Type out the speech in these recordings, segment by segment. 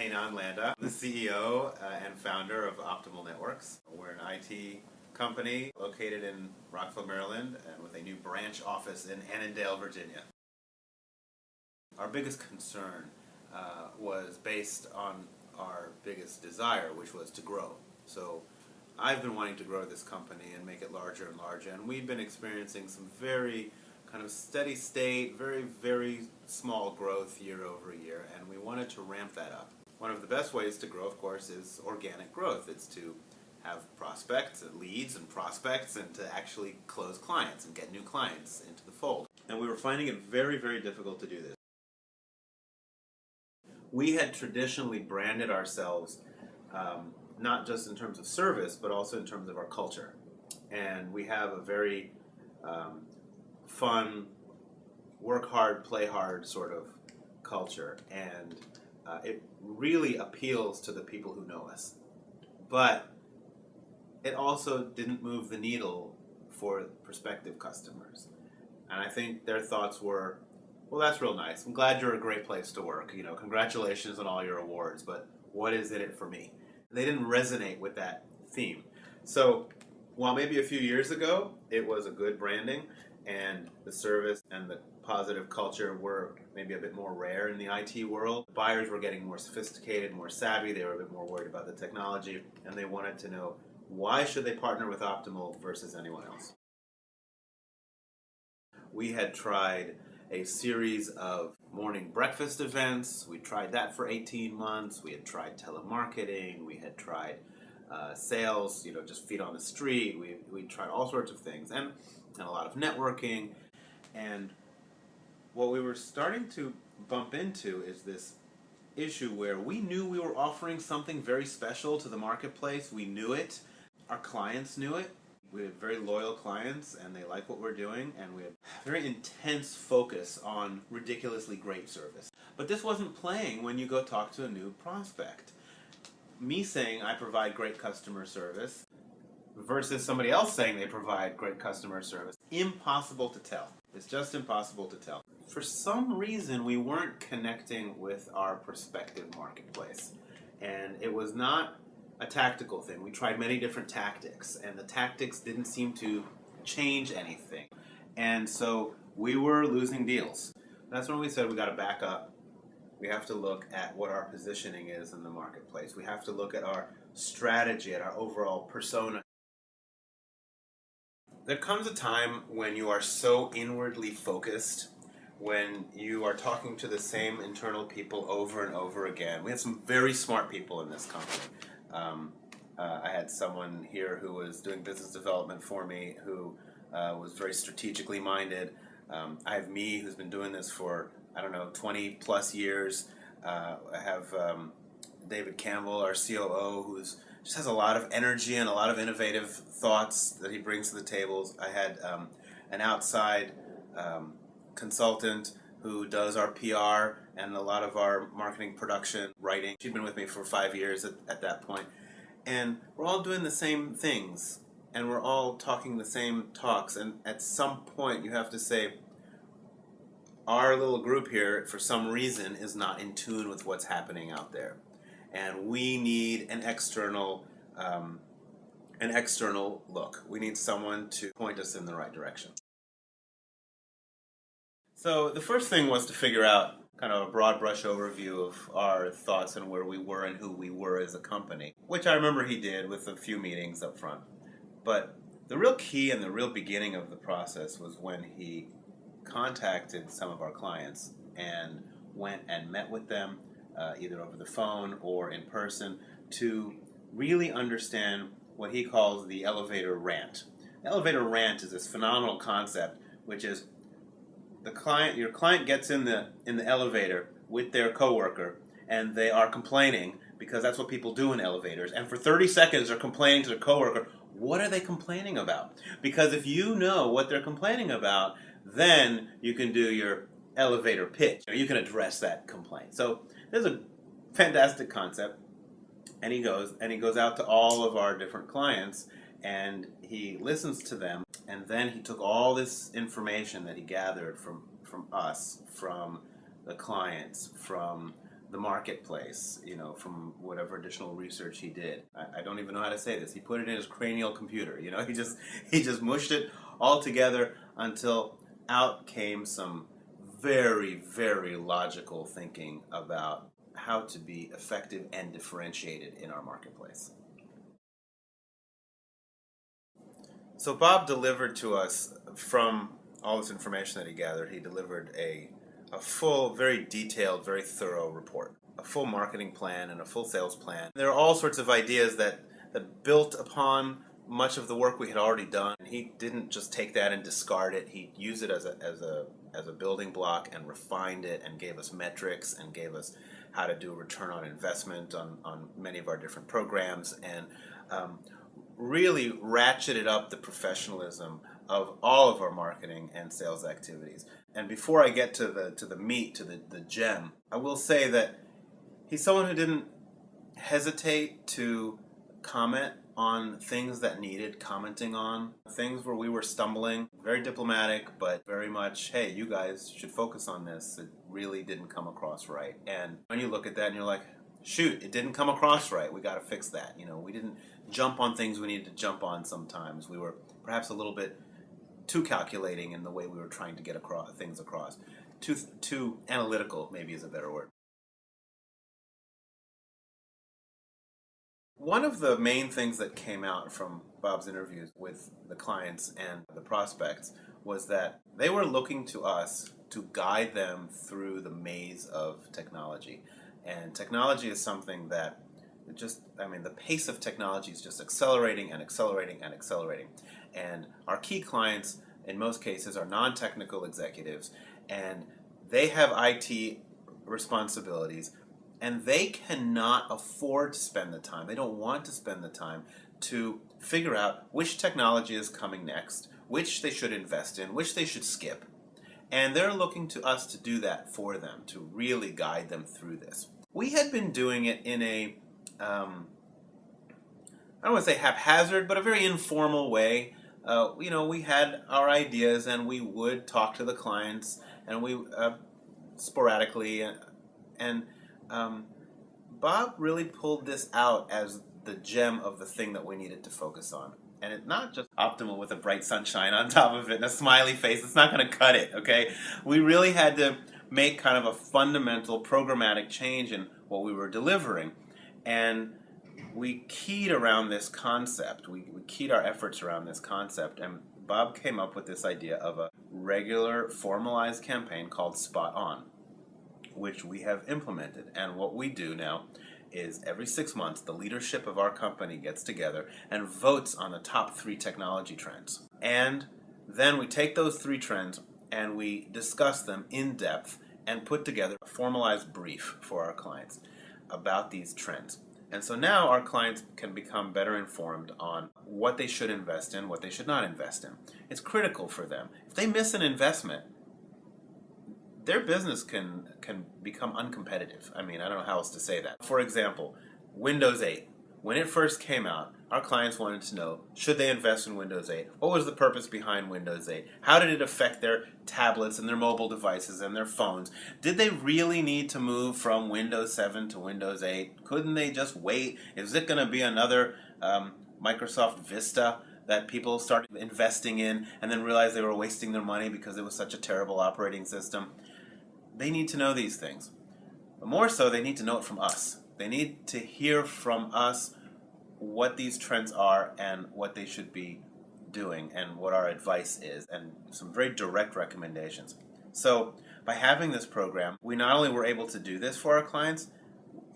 Heinan, Landa. I'm the CEO and founder of Optimal Networks. We're an IT company located in Rockville, Maryland, and with a new branch office in Annandale, Virginia. Our biggest concern was based on our biggest desire, which was to grow. So I've been wanting to grow this company and make it larger and larger, and we've been experiencing some very kind of steady state, very, very small growth year over year, and we wanted to ramp that up. One of the best ways to grow, of course, is organic growth. It's to have prospects, leads and prospects, and to actually close clients and get new clients into the fold. And we were finding it very, very difficult to do this. We had traditionally branded ourselves not just in terms of service, but also in terms of our culture. And we have a very fun, work hard, play hard sort of culture. And it really appeals to the people who know us. But it also didn't move the needle for prospective customers. And I think their thoughts were, well, that's real nice. I'm glad you're a great place to work. You know, congratulations on all your awards, but what is in it for me? They didn't resonate with that theme. So while maybe a few years ago it was a good branding and the service and the positive culture were maybe a bit more rare in the IT world, buyers were getting more sophisticated, more savvy, they were a bit more worried about the technology, and they wanted to know why should they partner with Optimal versus anyone else. We had tried a series of morning breakfast events. We tried that for 18 months. We had tried telemarketing. We had tried sales, just feet on the street. We tried all sorts of things and a lot of networking. And what we were starting to bump into is this issue where we knew we were offering something very special to the marketplace. We knew it. Our clients knew it. We had very loyal clients, and they like what we're doing, and we had very intense focus on ridiculously great service. But this wasn't playing when you go talk to a new prospect. Me saying I provide great customer service versus somebody else saying they provide great customer service, impossible to tell. It's just impossible to tell. For some reason, we weren't connecting with our prospective marketplace, and it was not a tactical thing. We tried many different tactics, and the tactics didn't seem to change anything. And so we were losing deals. That's when we said we got to back up. We have to look at what our positioning is in the marketplace. We have to look at our strategy, at our overall persona. There comes a time when you are so inwardly focused, when you are talking to the same internal people over and over again. We have some very smart people in this company. I had someone here who was doing business development for me who was very strategically minded. I have me, who's been doing this for, 20 plus years. I have David Campbell, our COO, who's just has a lot of energy and a lot of innovative thoughts that he brings to the tables. I had an outside consultant who does our PR and a lot of our marketing production writing. She'd been with me for 5 years at that point. And we're all doing the same things, and we're all talking the same talks, and at some point you have to say, our little group here, for some reason, is not in tune with what's happening out there. And we need an external look. We need someone to point us in the right direction. So the first thing was to figure out kind of a broad brush overview of our thoughts and where we were and who we were as a company, which I remember he did with a few meetings up front. But The real key and the real beginning of the process was when he contacted some of our clients and went and met with them, either over the phone or in person, to really understand what he calls the elevator rant. The elevator rant is this phenomenal concept, which is your client gets in the elevator with their coworker, and they are complaining, because that's what people do in elevators. And for 30 seconds, they're complaining to their coworker. What are they complaining about? Because if you know what they're complaining about, then you can do your elevator pitch. You can address that complaint. So there's a fantastic concept, and he goes out to all of our different clients, and he listens to them, and then he took all this information that he gathered from us, from the clients, from the marketplace, from whatever additional research he did. I don't even know how to say this. He put it in his cranial computer. He just mushed it all together until out came some very, very logical thinking about how to be effective and differentiated in our marketplace. So Bob delivered to us, from all this information that he gathered, he delivered a full, very detailed, very thorough report, a full marketing plan and a full sales plan. There are all sorts of ideas that built upon much of the work we had already done. He didn't just take that and discard it. He used it as a building block and refined it and gave us metrics and gave us how to do a return on investment on many of our different programs, and really ratcheted up the professionalism of all of our marketing and sales activities. And before I get to the meat, to the gem, I will say that he's someone who didn't hesitate to comment on things that needed commenting on, things where we were stumbling. Very diplomatic, but very much, hey, you guys should focus on this. It really didn't come across right. And when you look at that and you're like, shoot, it didn't come across right. We got to fix that. We didn't jump on things we needed to jump on sometimes. We were perhaps a little bit too calculating in the way we were trying to get things across. Too analytical, maybe is a better word. One of the main things that came out from Bob's interviews with the clients and the prospects was that they were looking to us to guide them through the maze of technology. And technology is something that the pace of technology is just accelerating and accelerating and accelerating. And our key clients, in most cases, are non-technical executives, and they have IT responsibilities, and they cannot afford to spend the time. They don't want to spend the time to figure out which technology is coming next, which they should invest in, which they should skip. And they're looking to us to do that for them, to really guide them through this. We had been doing it in a, I don't want to say haphazard, but a very informal way. We had our ideas, and we would talk to the clients, and we sporadically, and Bob really pulled this out as the gem of the thing that we needed to focus on. And it's not just optimal with a bright sunshine on top of it and a smiley face. It's not going to cut it, okay? We really had to make kind of a fundamental programmatic change in what we were delivering. And we keyed around this concept. We keyed our efforts around this concept. And Bob came up with this idea of a regular formalized campaign called Spot On, which we have implemented. And what we do now is every 6 months, the leadership of our company gets together and votes on the top 3 technology trends. And then we take those 3 trends and we discuss them in depth and put together a formalized brief for our clients about these trends. And so now our clients can become better informed on what they should invest in, what they should not invest in. It's critical for them. If they miss an investment, their business can become uncompetitive. I don't know how else to say that. For example, Windows 8. When it first came out, our clients wanted to know, should they invest in Windows 8? What was the purpose behind Windows 8? How did it affect their tablets and their mobile devices and their phones? Did they really need to move from Windows 7 to Windows 8? Couldn't they just wait? Is it going to be another Microsoft Vista that people started investing in and then realized they were wasting their money because it was such a terrible operating system? They need to know these things. But more so, they need to know it from us. They need to hear from us what these trends are and what they should be doing and what our advice is, and some very direct recommendations. So by having this program, we not only were able to do this for our clients,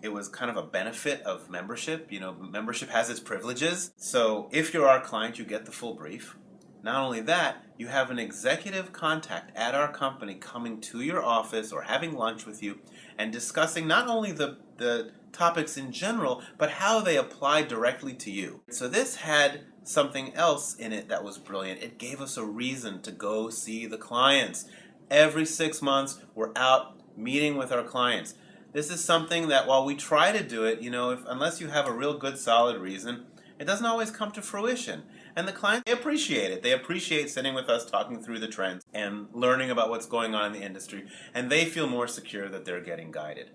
it was kind of a benefit of membership. Membership has its privileges. So if you're our client, you get the full brief. Not only that, you have an executive contact at our company coming to your office or having lunch with you and discussing not only the topics in general, but how they apply directly to you. So this had something else in it that was brilliant. It gave us a reason to go see the clients. Every 6 months, we're out meeting with our clients. This is something that while we try to do it, unless you have a real good solid reason, it doesn't always come to fruition. And the clients, they appreciate it. They appreciate sitting with us, talking through the trends and learning about what's going on in the industry. And they feel more secure that they're getting guided.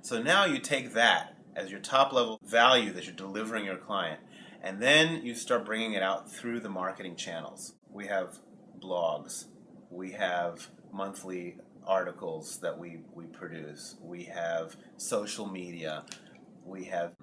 So now you take that as your top level value that you're delivering your client, and then you start bringing it out through the marketing channels. We have blogs. We have monthly articles that we produce. We have social media. We have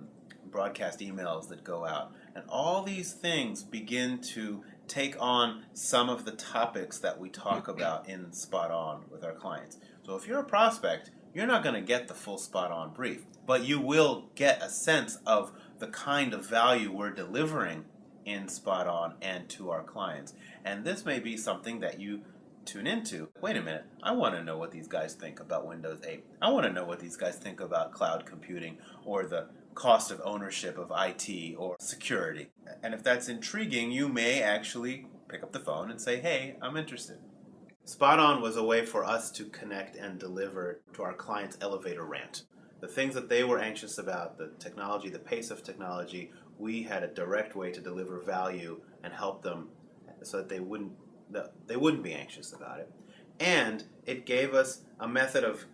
broadcast emails that go out. And all these things begin to take on some of the topics that we talk about in Spot On with our clients. So if you're a prospect, you're not going to get the full Spot On brief, but you will get a sense of the kind of value we're delivering in Spot On and to our clients. And this may be something that you tune into. Wait a minute, I want to know what these guys think about Windows 8. I want to know what these guys think about cloud computing or the cost of ownership of IT or security. And if that's intriguing, you may actually pick up the phone and say, hey, I'm interested. Spot On was a way for us to connect and deliver to our clients' elevator rant. The things that they were anxious about, the technology, the pace of technology, we had a direct way to deliver value and help them so that they wouldn't be anxious about it. And it gave us a method of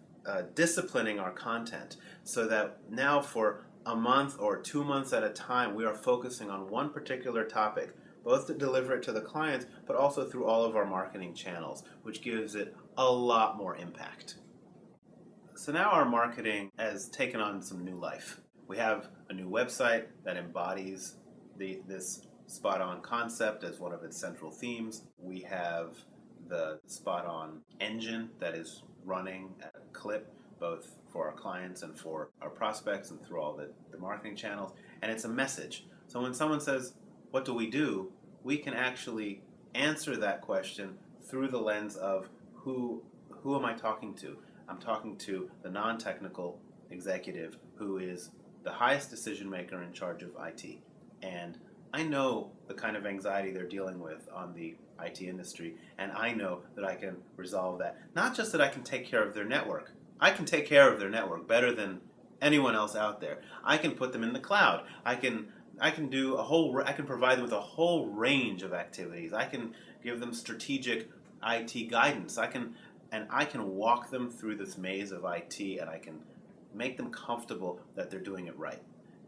disciplining our content so that now for a month or 2 months at a time, we are focusing on one particular topic, both to deliver it to the clients, but also through all of our marketing channels, which gives it a lot more impact. So now our marketing has taken on some new life. We have a new website that embodies this Spot On concept as one of its central themes. We have the Spot On engine that is running at a clip, both for our clients and for our prospects and through all the marketing channels. And it's a message. So when someone says, what do? We can actually answer that question through the lens of who am I talking to? I'm talking to the non-technical executive who is the highest decision maker in charge of IT. And I know the kind of anxiety they're dealing with on the IT industry, and I know that I can resolve that. Not just that I can take care of their network. I can take care of their network better than anyone else out there. I can put them in the cloud. I can provide them with a whole range of activities. I can give them strategic IT guidance. I can walk them through this maze of IT, and I can make them comfortable that they're doing it right.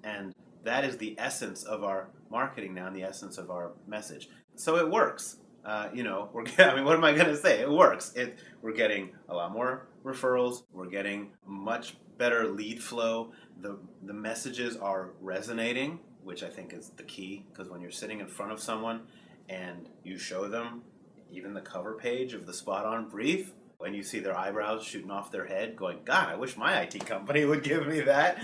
And that is the essence of our marketing now, and the essence of our message. So it works. What am I going to say? It works. We're getting a lot more referrals. We're getting much better lead flow. The messages are resonating, which I think is the key, because when you're sitting in front of someone and you show them even the cover page of the Spot On brief, when you see their eyebrows shooting off their head going, God, I wish my IT company would give me that.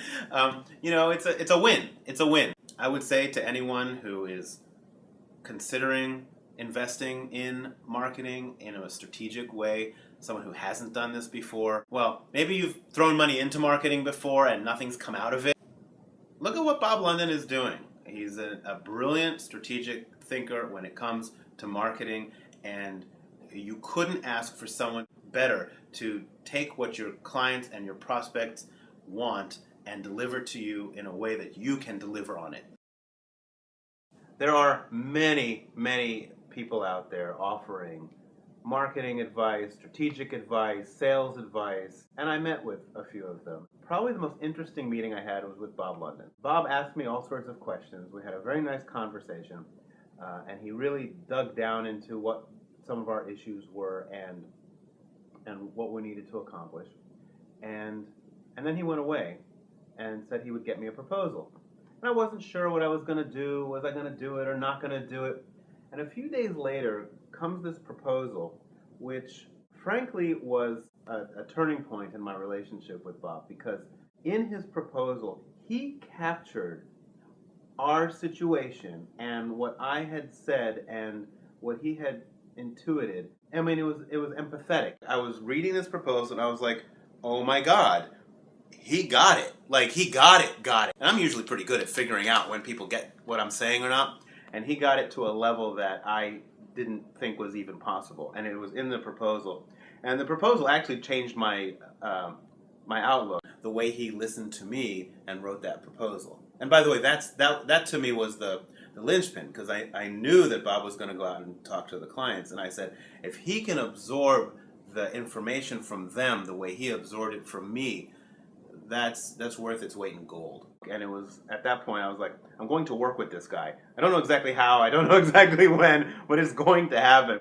It's a win. It's a win. I would say to anyone who is considering investing in marketing in a strategic way, someone who hasn't done this before, well, maybe you've thrown money into marketing before and nothing's come out of it. Look at what Bob London is doing. He's a brilliant strategic thinker when it comes to marketing, and you couldn't ask for someone better to take what your clients and your prospects want and deliver to you in a way that you can deliver on it. There are many, many people out there offering marketing advice, strategic advice, sales advice, and I met with a few of them. Probably the most interesting meeting I had was with Bob London. Bob asked me all sorts of questions. We had a very nice conversation, and he really dug down into what some of our issues were and what we needed to accomplish. And then he went away, and said he would get me a proposal. And I wasn't sure what I was going to do. Was I going to do it or not going to do it? And a few days later comes this proposal, which frankly was a turning point in my relationship with Bob, because in his proposal, he captured our situation and what I had said and what he had intuited. I mean, it was empathetic. I was reading this proposal and I was like, oh my God, he got it. Like, he got it. And I'm usually pretty good at figuring out when people get what I'm saying or not. And he got it to a level that I didn't think was even possible. And it was in the proposal. And the proposal actually changed my my outlook, the way he listened to me and wrote that proposal. And by the way, that to me was the linchpin, because I knew that Bob was going to go out and talk to the clients. And I said, if he can absorb the information from them the way he absorbed it from me, that's worth its weight in gold. And it was at that point I was like, I'm going to work with this guy. I don't know exactly how, I don't know exactly when, but it's going to happen.